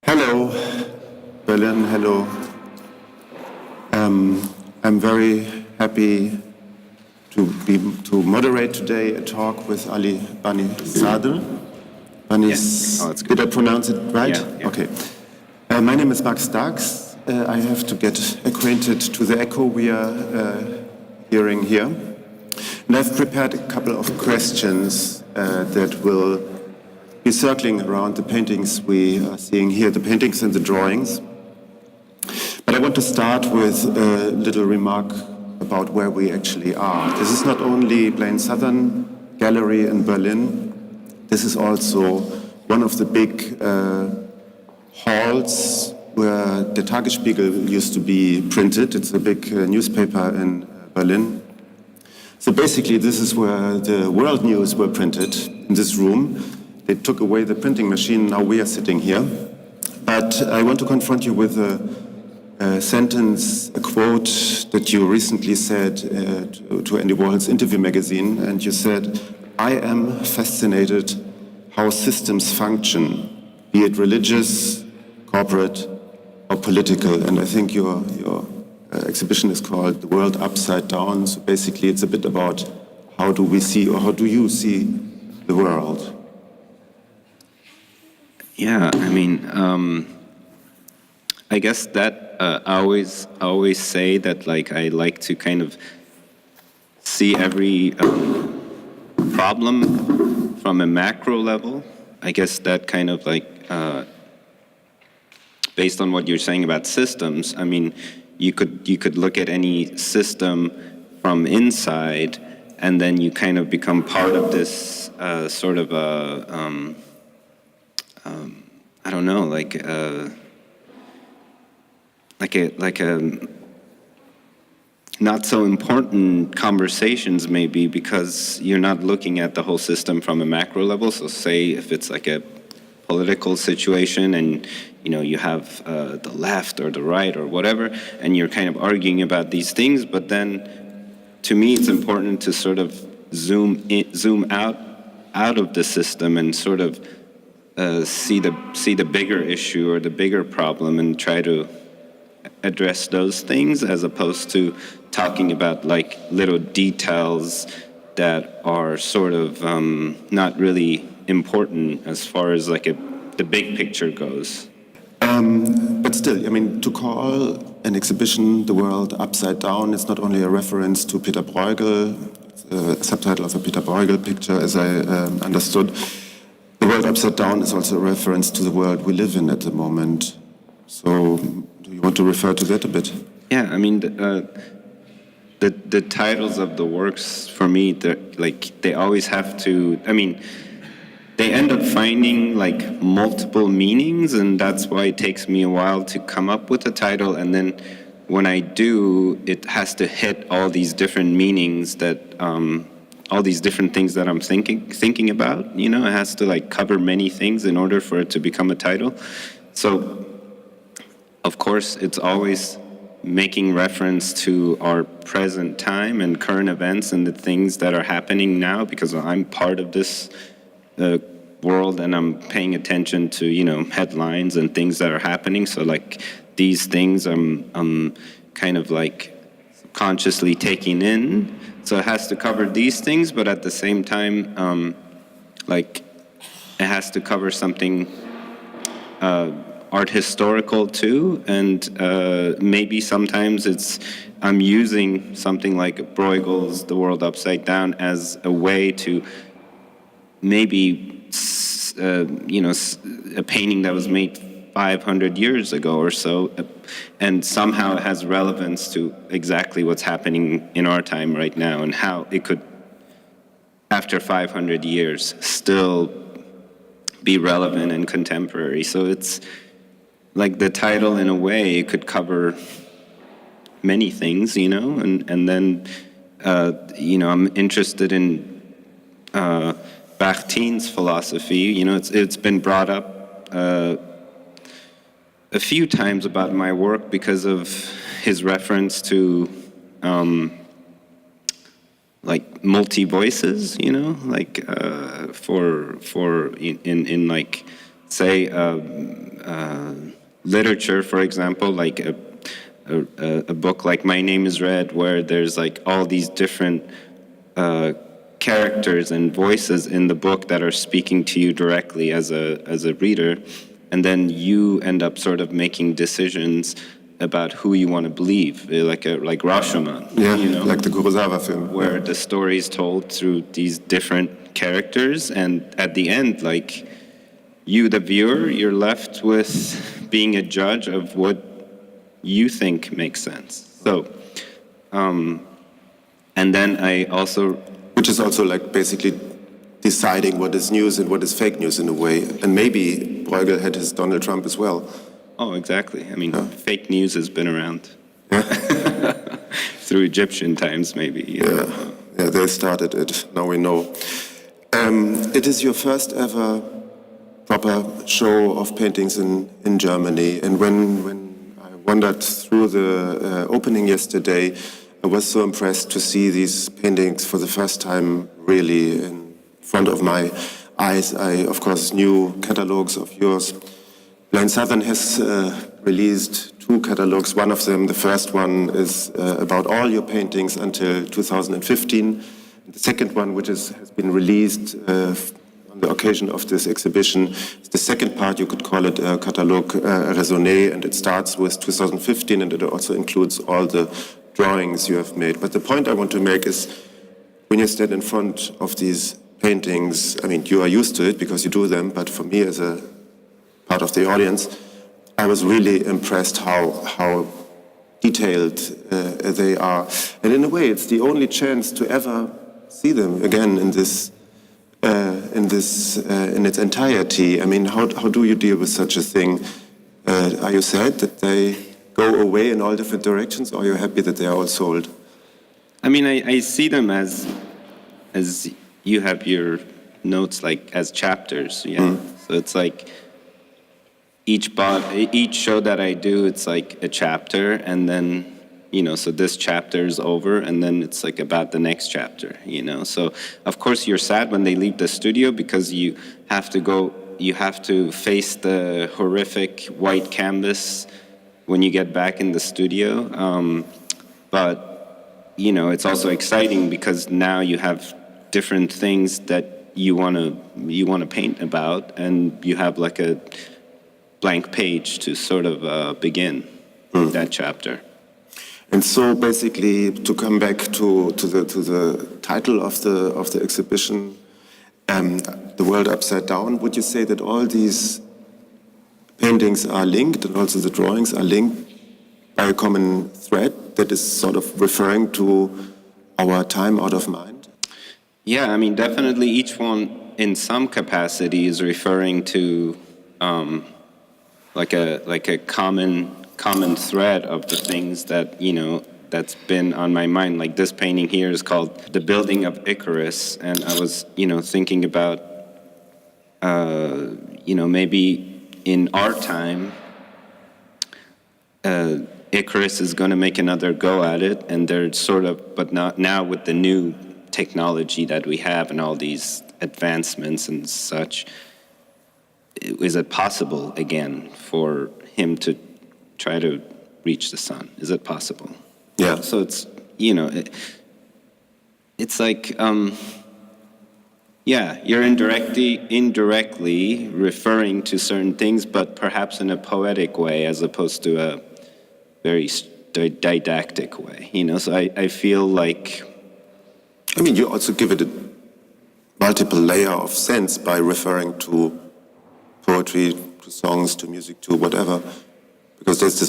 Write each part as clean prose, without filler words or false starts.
Hello, Berlin. Hello. I'm very happy to moderate today a talk with Ali Banisadr. Did I pronounce it right? Yeah. Okay. My name is Max Dax. I have to get acquainted to the echo we are hearing here. And I've prepared a couple of questions that will be circling around the paintings we are seeing here, the paintings and the drawings. But I want to start with a little remark about where we actually are. This is not only Banisadr Gallery in Berlin, this is also one of the big halls where the Tagesspiegel used to be printed. It's a big newspaper in Berlin. So basically, this is where the world news were printed, in this room. They took away the printing machine, now we are sitting here. But I want to confront you with a sentence, a quote that you recently said to Andy Warhol's Interview magazine, and you said, "I am fascinated how systems function, be it religious, corporate, or political." And I think your exhibition is called The World Upside Down. So basically it's a bit about how do we see, or how do you see the world? Yeah, I mean, I guess that I always say that, like, I like to kind of see every problem from a macro level. I guess that kind of like, based on what you're saying about systems, I mean, you could look at any system from inside, and then you kind of become part of this sort of a I don't know, like a not so important conversations maybe, because you're not looking at the whole system from a macro level. So say if it's like a political situation and you have the left or the right or whatever, and you're kind of arguing about these things, but then to me it's important to sort of zoom out of the system and sort of see the bigger issue or the bigger problem and try to address those things, as opposed to talking about like little details that are sort of not really important as far as like the big picture goes. But still, I mean, to call an exhibition The World Upside Down is not only a reference to Peter Bruegel, a subtitle of a Peter Bruegel picture, as I understood. The world upside down is also a reference to the world we live in at the moment. So, do you want to refer to that a bit? Yeah, I mean, the titles of the works for me, they always have to. I mean, they end up finding like multiple meanings, and that's why it takes me a while to come up with a title. And then when I do, it has to hit all these different meanings that. All these different things that I'm thinking about, it has to like cover many things in order for it to become a title. So, of course, it's always making reference to our present time and current events and the things that are happening now, because I'm part of this world and I'm paying attention to, headlines and things that are happening. So like these things I'm kind of like consciously taking in. So it has to cover these things, but at the same time, like it has to cover something art historical too, and maybe sometimes I'm using something like Bruegel's The World Upside Down as a way to maybe a painting that was made 500 years ago or so, and somehow it has relevance to exactly what's happening in our time right now, and how it could, after 500 years, still be relevant and contemporary. So it's like the title, in a way, it could cover many things, and then, I'm interested in Bakhtin's philosophy. It's been brought up a few times about my work because of his reference to like multi voices, like in like say, literature, for example, like a book like My Name is Red, where there's like all these different characters and voices in the book that are speaking to you directly as a reader, and then you end up sort of making decisions about who you want to believe, like Rashomon, Yeah, you know, like the Kurosawa film. where the story is told through these different characters, and at the end, like you, the viewer, you're left with being a judge of what you think makes sense. So, and then I also, Which is also like basically deciding what is news and what is fake news in a way. And maybe Bruegel had his Donald Trump as well. oh, exactly. I mean, fake news has been around through Egyptian times, maybe. You know? Yeah, they started it. Now we know. It is your first ever proper show of paintings in Germany. And when I wandered through the opening yesterday, I was so impressed to see these paintings for the first time really in front of my eyes. I, of course, knew catalogs of yours. Banisadr has released 2 catalogs. One of them, the first one, is about all your paintings until 2015. The second one, which has been released on the occasion of this exhibition, is the second part. You could call it a catalogue raisonné, and it starts with 2015, and it also includes all the drawings you have made. But the point I want to make is, when you stand in front of these paintings, I mean, you are used to it because you do them, but for me as a part of the audience, I was really impressed how detailed they are. And in a way, it's the only chance to ever see them again in its entirety. I mean, how do you deal with such a thing? Are you sad that they go away in all different directions, or are you happy that they are all sold? I mean, I see them as you have your notes like as chapters, yeah. So it's like each show that I do, it's like a chapter, and then, you know, so this chapter is over, and then it's like about the next chapter, you know. So of course you're sad when they leave the studio because you have to face the horrific white canvas when you get back in the studio. But, you know, it's also exciting because now you have different things that you want to paint about, and you have like a blank page to sort of begin that chapter. And so, basically, to come back to the title of the exhibition, "The World Upside Down," would you say that all these paintings are linked, and also the drawings are linked by a common thread that is sort of referring to our time out of mind? Yeah, I mean, definitely each one in some capacity is referring to like a common thread of the things that, you know, that's been on my mind. Like this painting here is called The Building of Icarus, and I was, you know, thinking about, you know, maybe in our time, Icarus is going to make another go at it, and they're sort of, but not now with the new technology that we have and all these advancements and such, is it possible again for him to try to reach the sun? Is it possible? Yeah. So it's, you know, it's like, yeah, you're indirectly referring to certain things, but perhaps in a poetic way as opposed to a very didactic way, you know? So I feel like... I mean, you also give it a multiple layer of sense by referring to poetry, to songs, to music, to whatever, because there's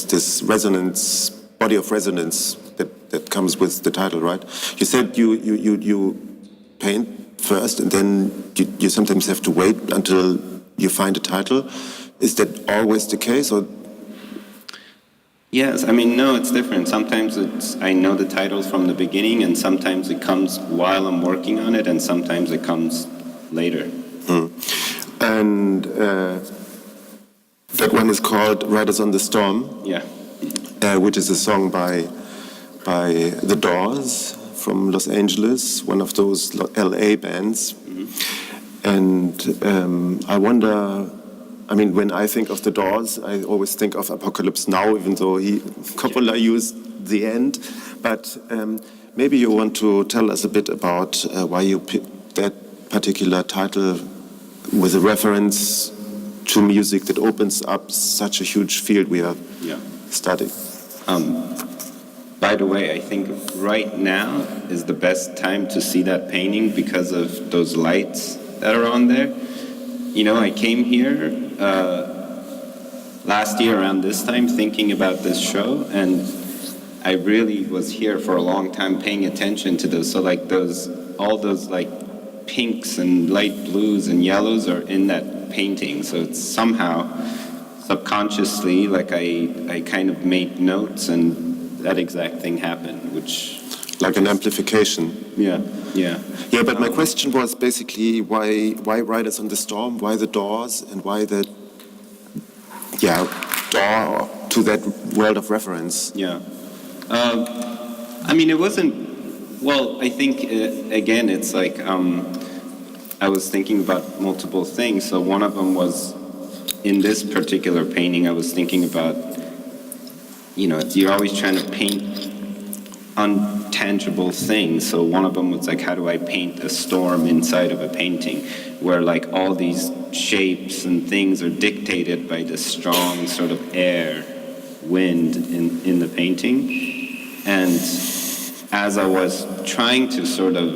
this resonance, body of resonance that comes with the title, right? You said you paint first, and then you sometimes have to wait until you find a title. Is that always the case, or? Yes, I mean, no, it's different. Sometimes I know the titles from the beginning, and sometimes it comes while I'm working on it, and sometimes it comes later. And that one is called Riders on the Storm. Yeah. Which is a song by The Doors from Los Angeles, one of those LA bands. Mm-hmm. And I wonder I mean, when I think of the Doors, I always think of Apocalypse Now, even though Coppola used the end. But maybe you want to tell us a bit about why you picked that particular title with a reference to music that opens up such a huge field we are studying. By the way, I think right now is the best time to see that painting because of those lights that are on there. You know, I came here last year around this time thinking about this show, and I really was here for a long time paying attention to those. So like all those like pinks and light blues and yellows are in that painting. So it's somehow subconsciously like I kind of made notes, and that exact thing happened, which like an amplification. Yeah. But my question was basically why Riders on the Storm, why the Doors, and why the door to that world of reference. Yeah. I mean, it wasn't. Well, I think again, it's like I was thinking about multiple things. So one of them was in this particular painting. I was thinking about, you know, you're always trying to paint untangible things. So one of them was like, how do I paint a storm inside of a painting, where like all these shapes and things are dictated by the strong sort of air, wind in the painting. And as I was trying to sort of,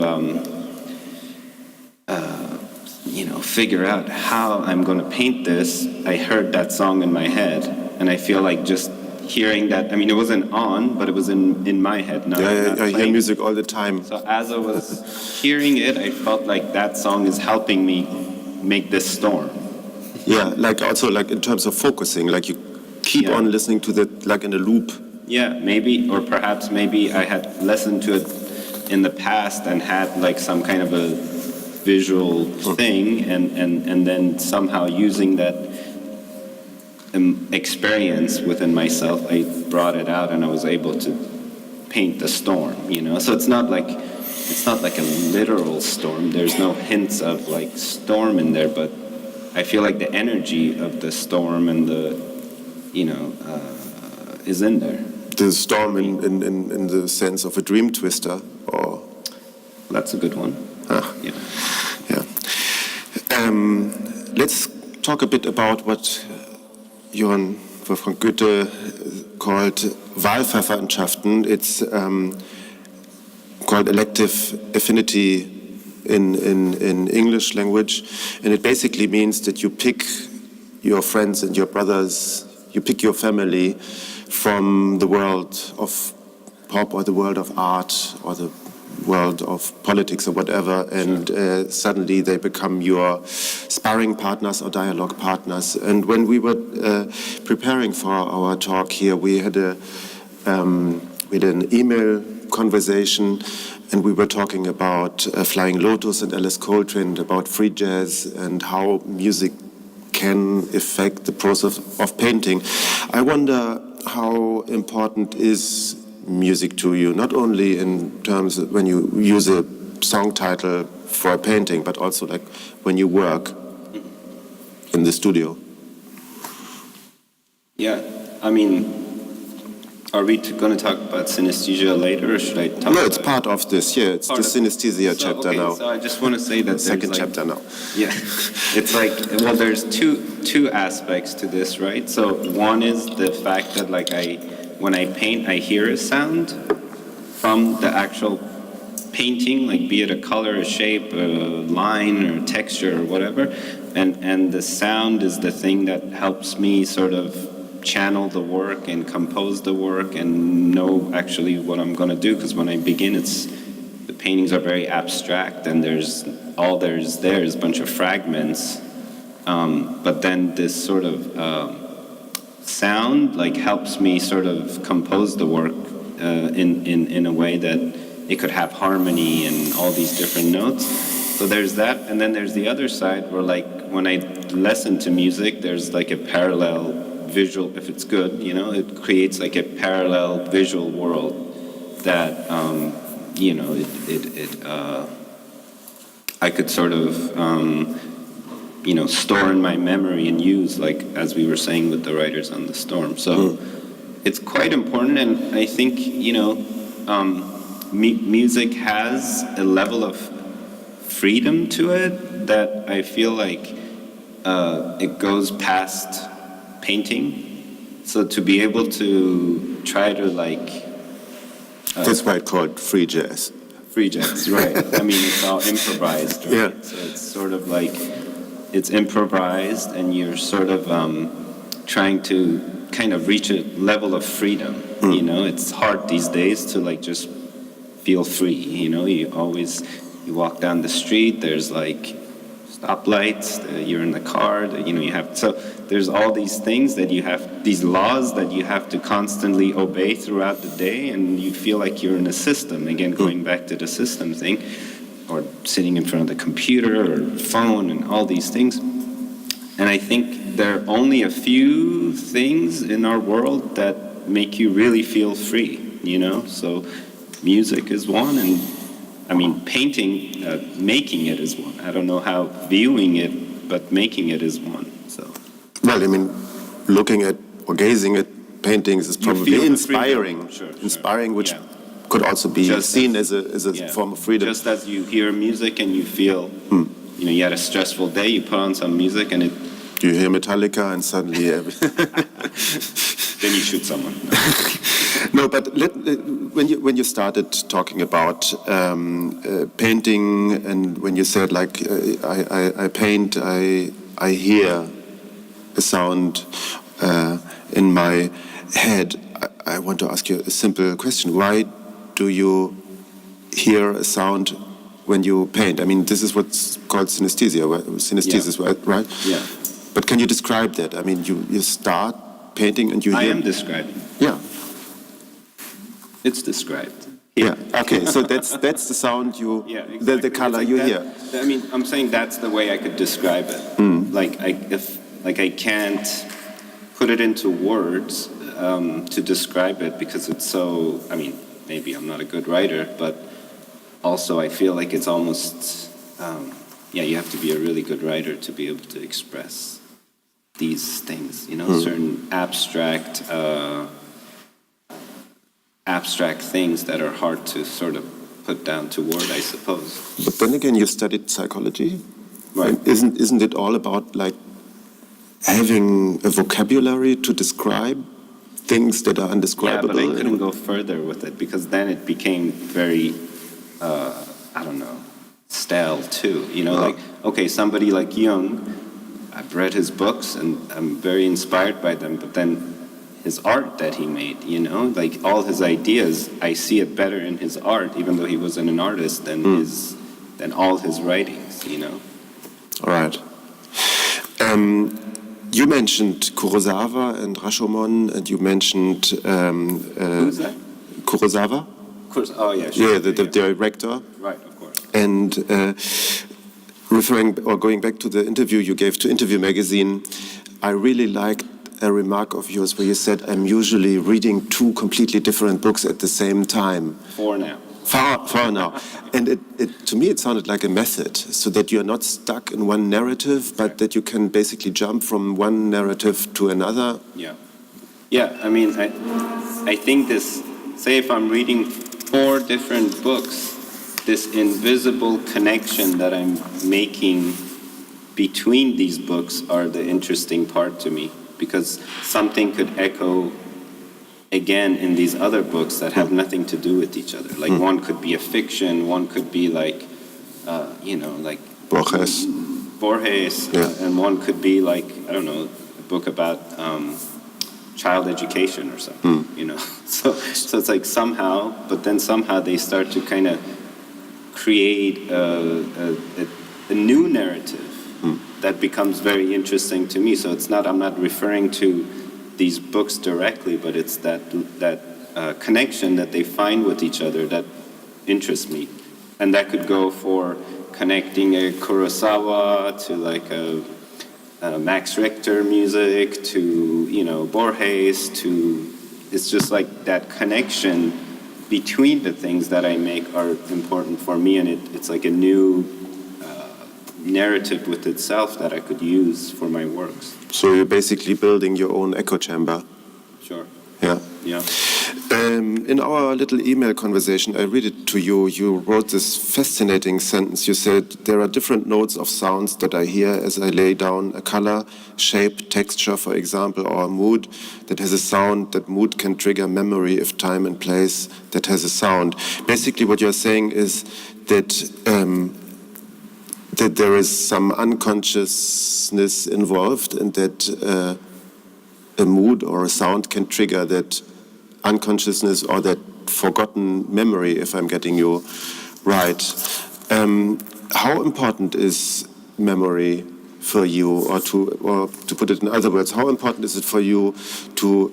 figure out how I'm going to paint this, I heard that song in my head, and I feel like just hearing that, I mean, it wasn't on, but it was in my head. Not I hear music all the time. So as I was hearing it, I felt like that song is helping me make this storm. Yeah, like also like in terms of focusing, like you keep on listening to that like in a loop. Yeah, maybe, or perhaps maybe I had listened to it in the past and had like some kind of a visual thing, and then somehow using that experience within myself, I brought it out and I was able to paint the storm, you know? So it's not like a literal storm. There's no hints of like storm in there, but I feel like the energy of the storm and the, is in there. The storm in the sense of a dream twister, or? That's a good one. Yeah. Let's talk a bit about what Johann Wolfgang Goethe called Wahlverwandtschaften. It's called elective affinity in English language, and it basically means that you pick your friends and your brothers, you pick your family from the world of pop or the world of art or the world of politics or whatever, and suddenly they become your sparring partners or dialogue partners. And when we were preparing for our talk here, we had an email conversation, and we were talking about Flying Lotus and Alice Coltrane, about free jazz and how music can affect the process of painting. I wonder how important is music to you, not only in terms of when you use a song title for a painting, but also like when you work in the studio. Yeah, I mean, are we going to talk about synesthesia later, or should I talk No, it's part of this, it's the synesthesia chapter now. So I just want to say that second chapter now. Yeah, it's like, well, there's two aspects to this, right? So one is the fact that like when I paint, I hear a sound from the actual painting, like be it a color, a shape, a line, or a texture, or whatever. And the sound is the thing that helps me sort of channel the work and compose the work and know actually what I'm going to do. Because when I begin, the paintings are very abstract, and there's a bunch of fragments. But then this sort of sound like helps me sort of compose the work in a way that it could have harmony and all these different notes. So there's that, and then there's the other side where like when I listen to music, there's like a parallel visual, if it's good, it creates like a parallel visual world that I could sort of store in my memory and use, like as we were saying with the Writers on the Storm. So it's quite important, and I think music has a level of freedom to it that I feel like it goes past painting. So to be able to try to that's why it's called free jazz. Free jazz, right? I mean, it's all improvised, right? Yeah. So it's sort of like it's improvised, and you're sort of trying to kind of reach a level of freedom. It's hard these days to just feel free. You walk down the street, there's stoplights, you're in the car, you have, so there's all these things that you have, these laws that you have to constantly obey throughout the day, and you feel like you're in a system, again, going back to the system thing, or sitting in front of the computer or phone and all these things. And I think there are only a few things in our world that make you really feel free, so music is one, and I mean, painting, making it is one. I don't know how viewing it, but making it is one. So. Well, I mean, looking at or gazing at paintings is probably inspiring. Sure. Inspiring, which could also be seen as a form of freedom. Just as you hear music and you feel, you had a stressful day, you put on some music and it. You hear Metallica and suddenly. Then you shoot someone. No, but when you started talking about painting, and when you said I paint, I hear a sound in my head. I want to ask you a simple question: why do you hear a sound when you paint? I mean, this is what's called synesthesia. Synesthesia, right? Yeah. But can you describe that? I mean, you start painting and you hear. I am describing. Yeah. It's described. Yeah. Okay. So that's the sound you. Yeah. Exactly. The color you hear. I mean, I'm saying that's the way I could describe it. I can't put it into words to describe it because it's so. I mean, maybe I'm not a good writer, but also I feel like it's almost. You have to be a really good writer to be able to express these things. Certain abstract things that are hard to sort of put down to word, I suppose. But then again, you studied psychology, right? Isn't it all about having a vocabulary to describe things that are undescribable? Yeah, but I couldn't go further with it because then it became very, I don't know, stale too. Somebody like Jung, I've read his books and I'm very inspired by them, but then his art that he made, all his ideas, I see it better in his art, even though he wasn't an artist, than all his writings, All right. You mentioned Kurosawa and Rashomon, and you mentioned who's that? Kurosawa. Oh yeah, sure. Yeah, the director. Right, of course. And referring or going back to the interview you gave to Interview Magazine, I really liked a remark of yours where you said, I'm usually reading two completely different books at the same time. Four now. Far now. And to me it sounded like a method, so that you're not stuck in one narrative, but that you can basically jump from one narrative to another. Yeah. Yeah, I mean, I think this, say if I'm reading 4 different books, this invisible connection that I'm making between these books are the interesting part to me, because something could echo again in these other books that have nothing to do with each other. Like one could be a fiction, one could be like Borges, and one could be like, I don't know, a book about child education or something, So it's like somehow, but then somehow they start to kind of create a new narrative that becomes very interesting to me. So it's not, I'm not referring to these books directly, but it's that connection that they find with each other that interests me. And that could go for connecting a Kurosawa to like a Max Richter music to, Borges to, it's just like that connection between the things that I make are important for me, and it's like a new narrative with itself that I could use for my works. So you're basically building your own echo chamber. Sure. Yeah. Yeah. In our little email conversation, I read it to you. You wrote this fascinating sentence. You said, there are different notes of sounds that I hear as I lay down a color, shape, texture, for example, or a mood that has a sound. That mood can trigger memory if time and place that has a sound. Basically, what you're saying is that that there is some unconsciousness involved, and that a mood or a sound can trigger that unconsciousness or that forgotten memory, if I'm getting you right. How important is memory for you, or to put it in other words, how important is it for you to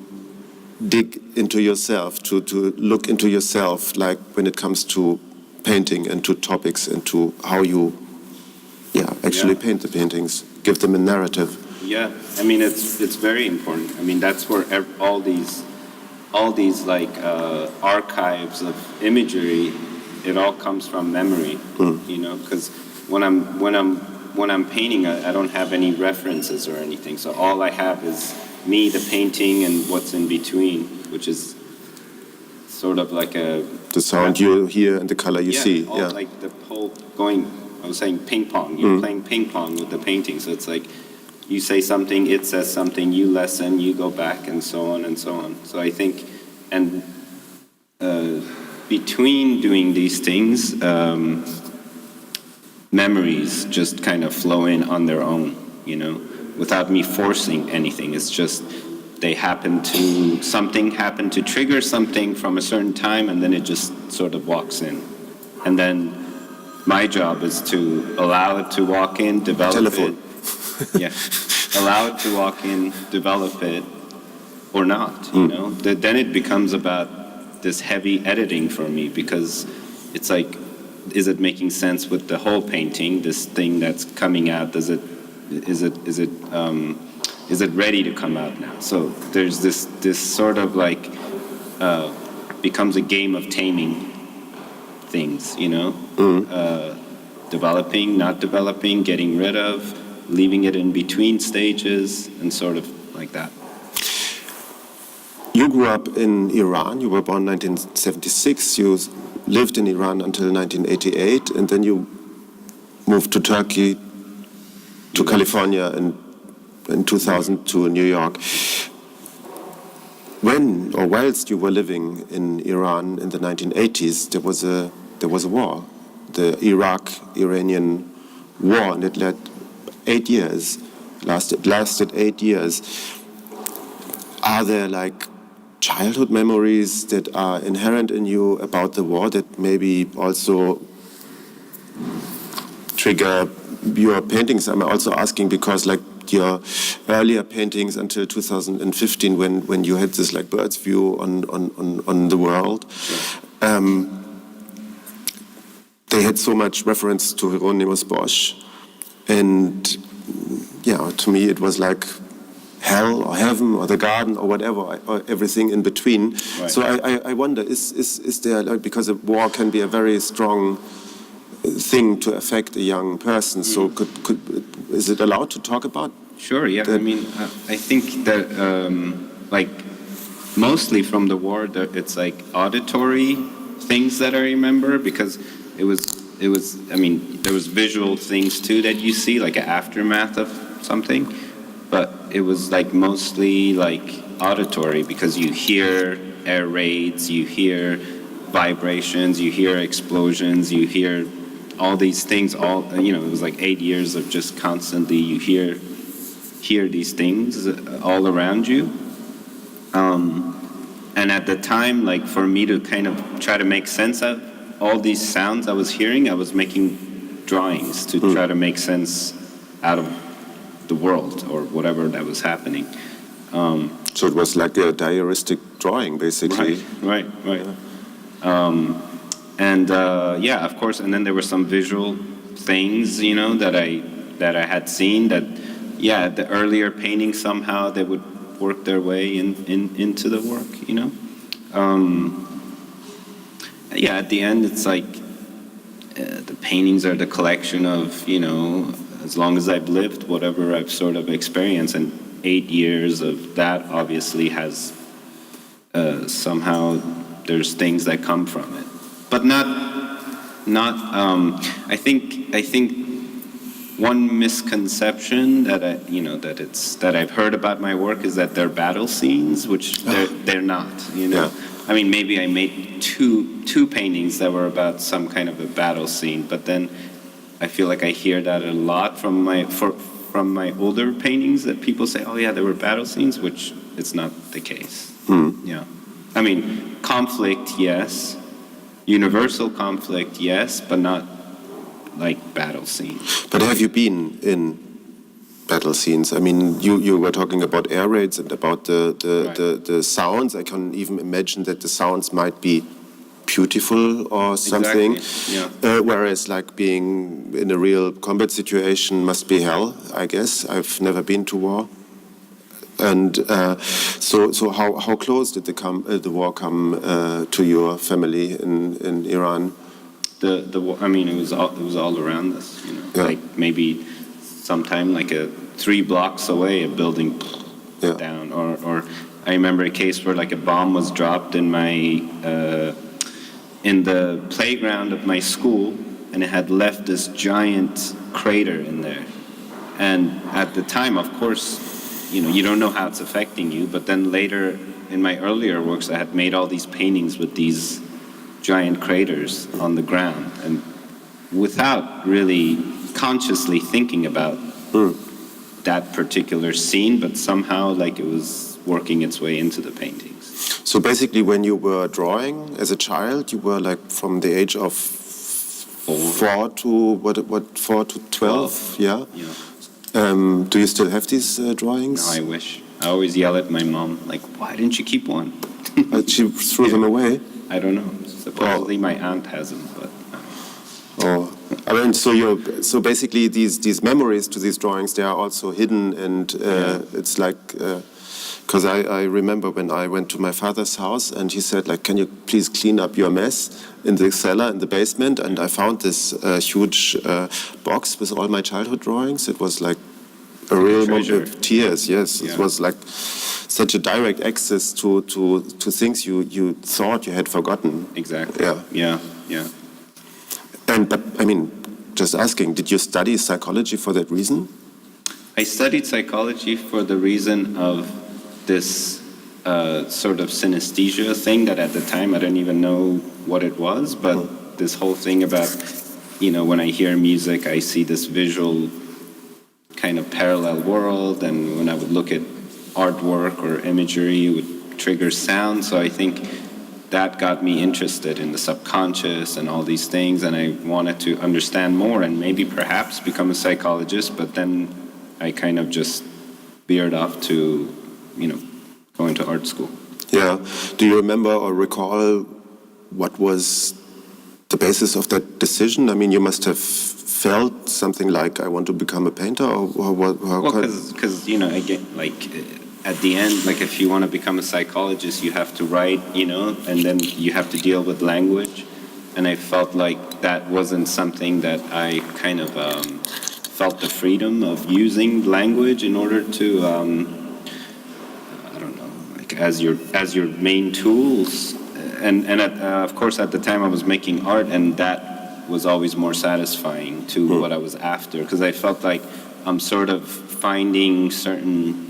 dig into yourself, to look into yourself, like when it comes to painting and to topics and to how you actually paint the paintings, give them a narrative? Yeah, I mean it's very important. I mean that's where all these like archives of imagery, it all comes from memory. You know, because when I'm painting, I don't have any references or anything. So all I have is me, the painting, and what's in between, which is sort of like the sound you hear and the color you see. Yeah, like the whole going. I was saying ping pong. You're playing ping pong with the painting, so it's like you say something, it says something, you lessen, you go back, and so on and so on. So I think, and between doing these things, memories just kind of flow in on their own, you know, without me forcing anything. It's just something happened to trigger something from a certain time, and then it just sort of walks in. And then my job is to allow it to walk in, develop it. Yeah, allow it to walk in, develop it, or not, you know? Then it becomes about this heavy editing for me, because it's like, is it making sense with the whole painting, this thing that's coming out? Is it ready to come out now? So there's this sort of like, becomes a game of taming things, you know? Developing, not developing, getting rid of, leaving it in between stages, and sort of like that. You grew up in Iran. You were born 1976. You lived in Iran until 1988, and then you moved to Turkey, to California, and in 2000 to New York. When, or whilst you were living in Iran in the 1980s, there was a war, the Iraq-Iranian war, and it lasted 8 years. Are there like childhood memories that are inherent in you about the war that maybe also trigger your paintings? I'm also asking because like your earlier paintings until 2015, when you had this like bird's view on the world, they had so much reference to Hieronymus Bosch, and to me it was like hell or heaven or the garden or whatever, or everything in between. Right. So I wonder, is there, like, because a war can be a very strong thing to affect a young person, so is it allowed to talk about? Sure, yeah. I mean, I think that like mostly from the war, it's like auditory things that I remember, because it was. I mean, there was visual things too that you see, like an aftermath of something, but it was like mostly like auditory, because you hear air raids, you hear vibrations, you hear explosions, you hear all these things. It was like 8 years of just constantly you hear these things all around you. And at the time, like for me to kind of try to make sense of all these sounds I was hearing, I was making drawings to try to make sense out of the world or whatever that was happening. So it was like a diaristic drawing, basically. Right. Yeah. Of course. And then there were some visual things, you know, that I had seen that, the earlier paintings somehow they would work their way into the work, you know. At the end, it's like the paintings are the collection of, as long as I've lived, whatever I've sort of experienced, and 8 years of that obviously has somehow there's things that come from it, but not. I think one misconception that that I've heard about my work is that they're battle scenes, which they're not. Yeah. I mean, maybe I made two paintings that were about some kind of a battle scene, but then I feel like I hear that a lot from my older paintings, that people say, "Oh yeah, there were battle scenes," which it's not the case. Yeah, I mean, conflict, yes, universal conflict, yes, but not like battle scenes. But have you been in battle scenes? I mean, you were talking about air raids and about the sounds. I can even imagine that the sounds might be beautiful or something. Exactly. Yeah. Whereas like being in a real combat situation must be hell, I guess. I've never been to war. And so how close did the war come to your family in Iran? I mean, it was all around us, Yeah. like maybe sometime like 3 blocks away, a building down, or I remember a case where like a bomb was dropped in the playground of my school, and it had left this giant crater in there. And at the time, of course, you don't know how it's affecting you, but then later in my earlier works, I had made all these paintings with these giant craters on the ground, and without really consciously thinking about that particular scene, but somehow like it was working its way into the paintings. So basically, when you were drawing as a child, you were like from the age of 4 to 12, yeah? Yeah. Do you still have these drawings? No, I wish. I always yell at my mom, like, why didn't you keep one? She threw them away? I don't know. Supposedly my aunt has them, but... Oh, I mean, so basically these memories to these drawings, they are also hidden, and it's like, because I remember when I went to my father's house and he said, like, can you please clean up your mess in the cellar, in the basement? And I found this huge box with all my childhood drawings. It was like a real moment of tears, yes. Yeah. It was like such a direct access to things you thought you had forgotten. Exactly. Yeah. Yeah. But I mean, just asking, did you study psychology for that reason? I studied psychology for the reason of this sort of synesthesia thing that at the time I didn't even know what it was, but this whole thing about, when I hear music, I see this visual kind of parallel world, and when I would look at artwork or imagery, it would trigger sound. So I think that got me interested in the subconscious and all these things, and I wanted to understand more and maybe perhaps become a psychologist, but then I kind of just veered off to, going to art school. Yeah. Do you remember or recall what was the basis of that decision? I mean, you must have felt something like, I want to become a painter, or what? Well, because, again, like... at the end, like if you want to become a psychologist, you have to write, and then you have to deal with language. And I felt like that wasn't something that I kind of felt the freedom of using language in order to, I don't know, like as your main tools. And of course, at the time I was making art, and that was always more satisfying to what I was after, because I felt like I'm sort of finding certain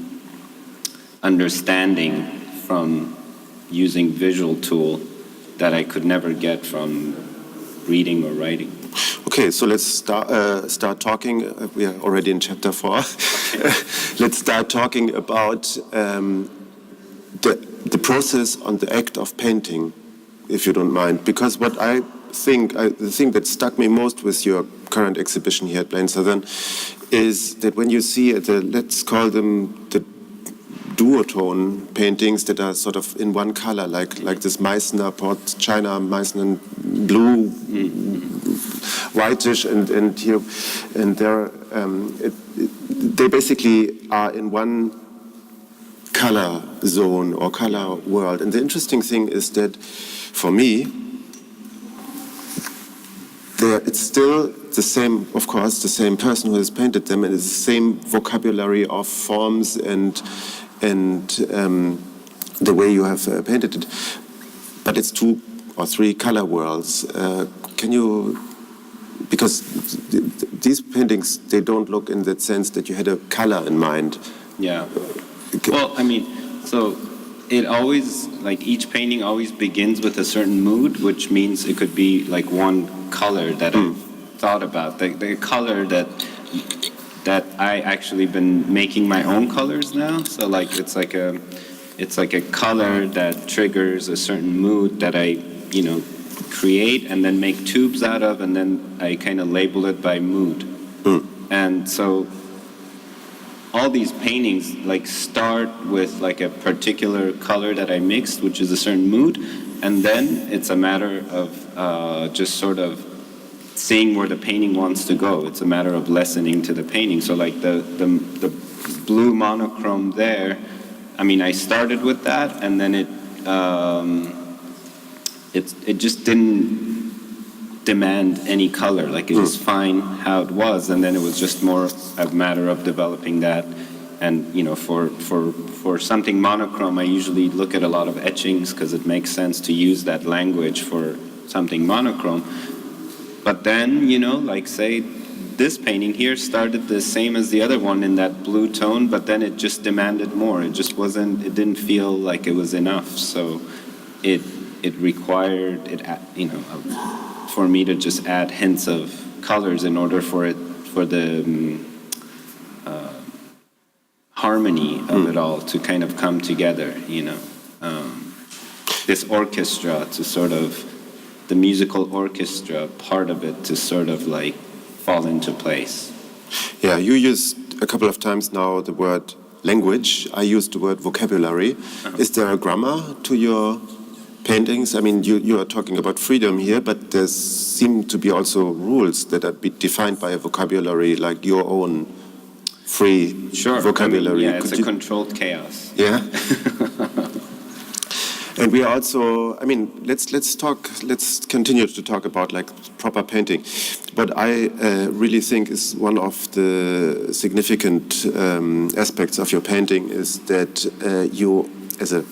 understanding from using visual tool that I could never get from reading or writing. Okay, so let's start talking. We are already in chapter 4. Okay. Let's start talking about the process on the act of painting, if you don't mind. Because what I think, the thing that struck me most with your current exhibition here at Banisadr is that when you see let's call them the duotone paintings that are sort of in one color, like this Meißner China Meißner blue, whitish, and here and there. They basically are in one color zone or color world. And the interesting thing is that, for me, it's still the same, of course, the same person who has painted them, and it's the same vocabulary of forms and the way you have painted it. But it's 2 or 3 color worlds. Can you, because these paintings, they don't look in that sense that you had a color in mind. Yeah. Well, I mean, so it always, like each painting always begins with a certain mood, which means it could be like one color that I've thought about. The color that I actually been making my own colors now. So like it's like a color that triggers a certain mood that I, create and then make tubes out of, and then I kind of label it by mood. And so all these paintings like start with like a particular color that I mixed, which is a certain mood, and then it's a matter of just sort of seeing where the painting wants to go. It's a matter of listening to the painting. So like the blue monochrome there, I mean, I started with that, and then it just didn't demand any color. Like it was fine how it was, and then it was just more a matter of developing that. And for something monochrome, I usually look at a lot of etchings because it makes sense to use that language for something monochrome. But then, like say this painting here started the same as the other one in that blue tone, but then it just demanded more. It didn't feel like it was enough. So it required for me to just add hints of colors in order for the harmony of it all to kind of come together, this orchestra to sort of, the musical orchestra part of it to sort of like fall into place. Yeah, you used a couple of times now the word language. I used the word vocabulary. Is there a grammar to your paintings? I mean, you are talking about freedom here, but there seem to be also rules that are defined by a vocabulary, like your own free vocabulary. It's a controlled chaos. Yeah. And we are also, I mean, let's continue to talk about like proper painting. What I really think is one of the significant aspects of your painting is that you, as a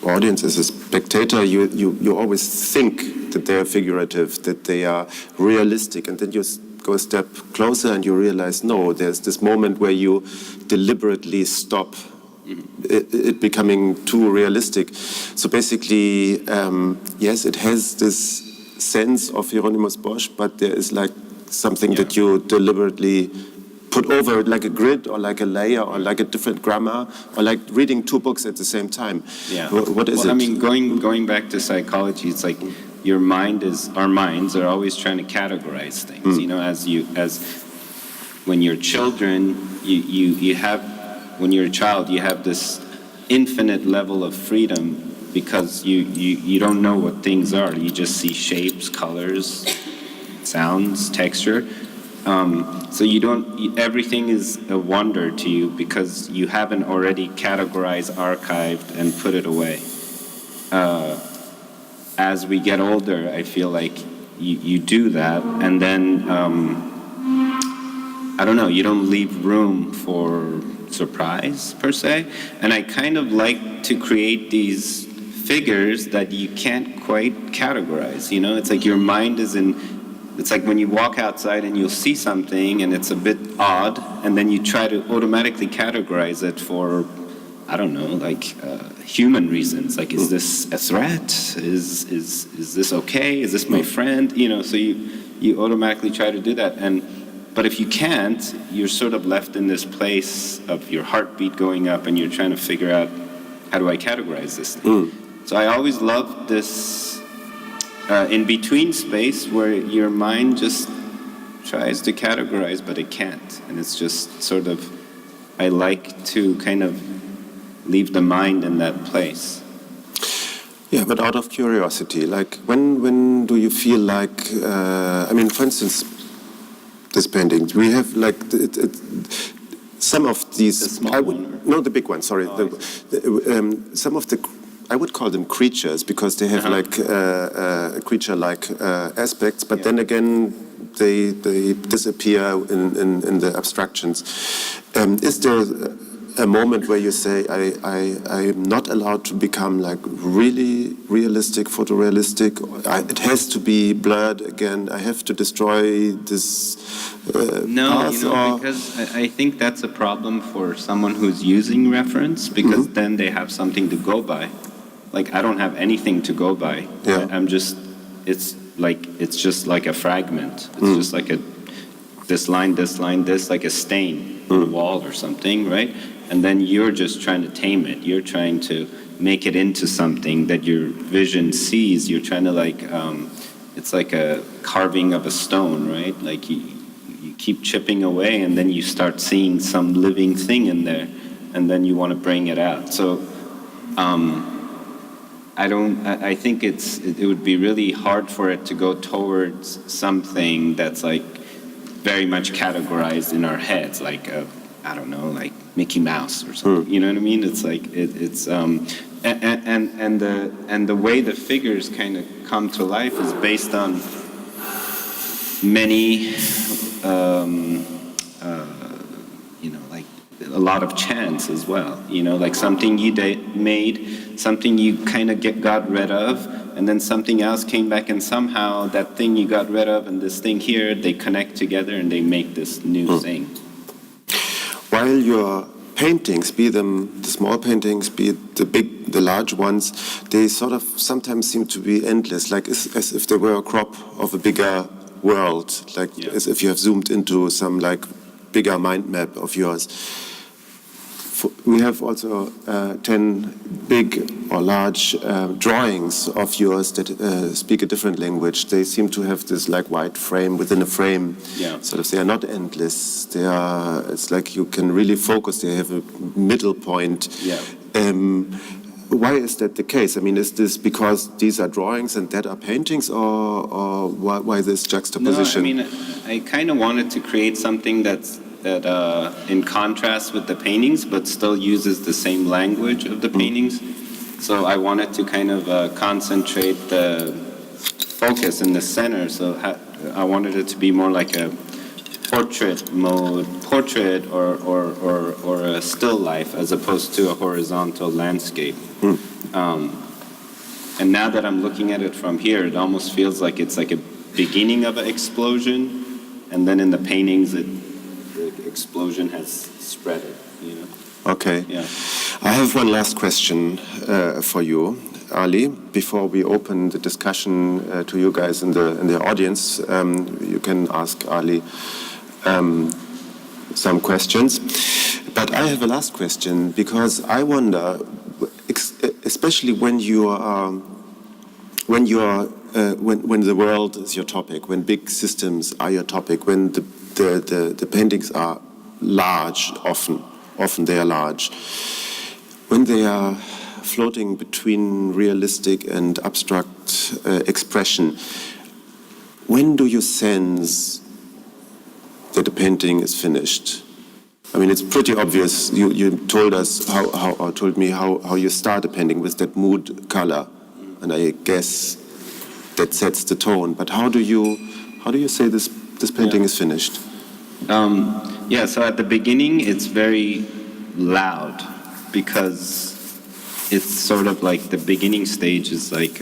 audience, as a spectator, you always think that they are figurative, that they are realistic, and then you go a step closer and you realize, no, there's this moment where you deliberately stop it becoming too realistic. So basically, yes, it has this sense of Hieronymus Bosch, but there is like something that you deliberately put over it, like a grid or like a layer or like a different grammar or like reading 2 books at the same time. Yeah. What is it? I mean, going back to psychology, it's like our minds are always trying to categorize things. As when you're children, you have, when you're a child, you have this infinite level of freedom because you don't know what things are. You just see shapes, colors, sounds, texture. So everything is a wonder to you because you haven't already categorized, archived, and put it away. As we get older, I feel like you do that, and then, I don't know, you don't leave room for surprise, per se. And I kind of like to create these figures that you can't quite categorize, It's like your mind is it's like when you walk outside and you'll see something and it's a bit odd, and then you try to automatically categorize it for, I don't know, like human reasons. Like, is this a threat? Is this okay? Is this my friend? So you automatically try to do that. But if you can't, you're sort of left in this place of your heartbeat going up and you're trying to figure out, how do I categorize this thing? So I always loved this in-between space where your mind just tries to categorize, but it can't. And it's just sort of, I like to kind of leave the mind in that place. Yeah, but out of curiosity, like when do you feel like, I mean, for instance, this painting, we have like some of these. The small one? No, the big one. Sorry, some of the. I would call them creatures because they have like creature-like aspects, but then again, they disappear in the abstractions. Is there a moment where you say, I'm not allowed to become like really realistic, photorealistic? It has to be blurred again. I have to destroy this path, because I think that's a problem for someone who's using reference, because then they have something to go by. Like, I don't have anything to go by. Yeah. It's just like a fragment. It's just like this line, like a stain on a wall or something, right? And then you're just trying to tame it. You're trying to make it into something that your vision sees. You're trying to it's like a carving of a stone, right? Like you keep chipping away, and then you start seeing some living thing in there, and then you want to bring it out. So I think it would be really hard for it to go towards something that's like very much categorized in our heads, like I don't know, like Mickey Mouse or something. You know what I mean? It's like it's and the way the figures kind of come to life is based on many like a lot of chance as well. Like something you made, something you kind of got rid of, and then something else came back, and somehow that thing you got rid of and this thing here, they connect together and they make this new thing. While your paintings, be them the small paintings, be it the large ones, they sort of sometimes seem to be endless, like as if they were a crop of a bigger world, like as if you have zoomed into some like bigger mind map of yours. We have also 10 big or large drawings of yours that speak a different language. They seem to have this like wide frame within a frame. Yeah. Sort of, they are not endless. It's like you can really focus. They have a middle point. Yeah. Why is that the case? I mean, is this because these are drawings and that are paintings, or why this juxtaposition? No, I mean, I kind of wanted to create something that in contrast with the paintings, but still uses the same language of the paintings. So I wanted to kind of concentrate the focus in the center. So I wanted it to be more like a portrait or a still life, as opposed to a horizontal landscape. And now that I'm looking at it from here, it almost feels like it's like a beginning of an explosion, and then in the paintings, the explosion has spread it. Okay. Yeah. I have one last question for you, Ali. Before we open the discussion to you guys in the audience, you can ask Ali some questions. But I have a last question, because I wonder, especially when the world is your topic, when big systems are your topic, when the paintings are large, often they are large, when they are floating between realistic and abstract expression, when do you sense that the painting is finished? I mean, it's pretty obvious. You told us told me how you start a painting with that mood color, and I guess that sets the tone. But how do you say this painting is finished? So at the beginning, it's very loud, because it's sort of like the beginning stage is like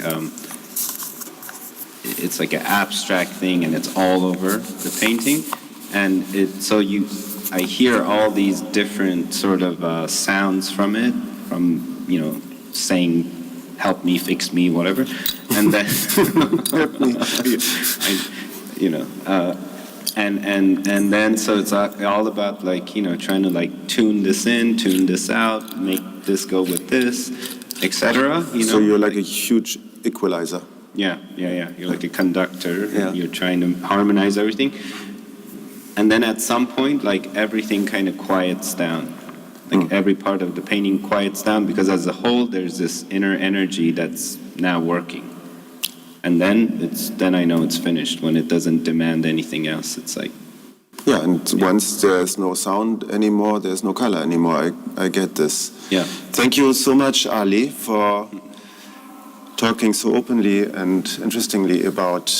it's like an abstract thing, and it's all over the painting, and I hear all these different sort of sounds from it, from saying "help me, fix me," whatever, and then and then so it's all about like trying to like tune this in, tune this out, make this go with this, etc. So you're like a huge equalizer. Yeah. You're like a conductor. Yeah. You're trying to harmonize everything. And then at some point, like everything kind of quiets down. Like every part of the painting quiets down, because as a whole, there's this inner energy that's now working. And then I know it's finished, when it doesn't demand anything else. It's like... Yeah, and once there's no sound anymore, there's no color anymore. I get this. Yeah. Thank you so much, Ali, for talking so openly and interestingly about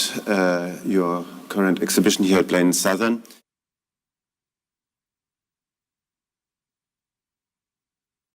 your current exhibition here at Banisadr.